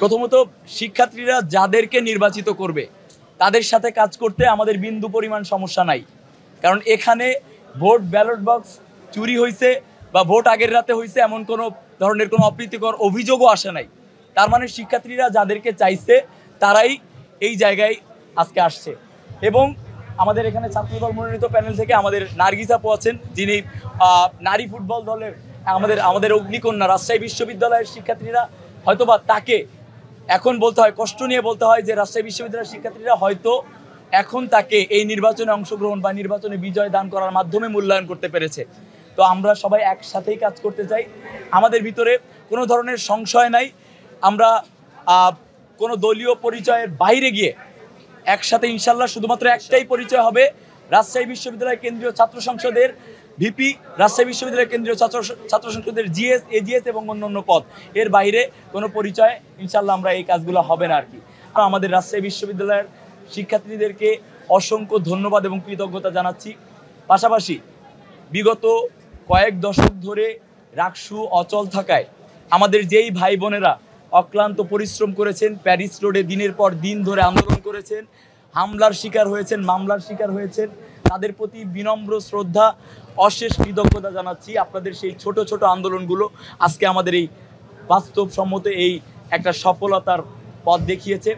প্রথমত শিক্ষার্থীরা যাদেরকে নির্বাচিত করবে তাদের সাথে কাজ করতে আমাদের বিন্দু পরিমাণ সমস্যা নাই, কারণ এখানে ভোট ব্যালট বক্স চুরি হয়েছে বা ভোট আগের রাতে হয়েছে এমন কোনো ধরনের কোনো অপ্রীতিকর অভিযোগও আসে নাই। তার মানে শিক্ষার্থীরা যাদেরকে চাইছে তারাই এই জায়গায় আজকে আসছে। এবং আমাদের এখানে ছাত্রদল মনোনীত প্যানেল থেকে আমাদের নার্গিস আপু আছেন, যিনি নারী ফুটবল দলের আমাদের অগ্নিকন্যা। রাজশাহী বিশ্ববিদ্যালয়ের শিক্ষার্থীরা হয়তোবা তাকে এখন বলতে হয়, কষ্ট নিয়ে বলতে হয় যে রাজশাহী বিশ্ববিদ্যালয়ের শিক্ষার্থীরা হয়তো এখন তাকে এই নির্বাচনে অংশগ্রহণ বা নির্বাচনে বিজয় দান করার মাধ্যমে মূল্যায়ন করতে পেরেছে। তো আমরা সবাই একসাথেই কাজ করতে চাই, আমাদের ভিতরে কোনো ধরনের সংশয় নাই। আমরা কোনো দলীয় পরিচয়ের বাইরে গিয়ে একসাথে ইনশাল্লাহ শুধুমাত্র একটাই পরিচয় হবে, রাজশাহী বিশ্ববিদ্যালয় কেন্দ্রীয় ছাত্র সংসদের ভিপি, রাজশাহী বিশ্ববিদ্যালয় কেন্দ্রীয় ছাত্র সংসদের জিএস, এজিএস এবং অন্যান্য পদ। এর বাইরে কোনো পরিচয় ইনশাল্লাহ আমরা এই কাজগুলো হবে না আর কি। আমাদের রাজশাহী বিশ্ববিদ্যালয়ের শিক্ষার্থীদেরকে অসংখ্য ধন্যবাদ এবং কৃতজ্ঞতা জানাচ্ছি। পাশাপাশি বিগত কয়েক দশক ধরে রাকসু অচল থাকায় আমাদের যেই ভাই বোনেরা অক্লান্ত পরিশ্রম করেছেন, প্যারিস রোডে দিনের পর দিন ধরে আন্দোলন করেছেন, হামলার শিকার হয়েছেন, মামলার শিকার হয়েছেন, তাদের প্রতি বিনম্র শ্রদ্ধা, অশেষ কৃতজ্ঞতা জানাচ্ছি। আপনাদের সেই ছোট ছোট আন্দোলনগুলো আজকে আমাদের এই বাস্তবসম্মত এই একটা সফলতার পথ দেখিয়েছে।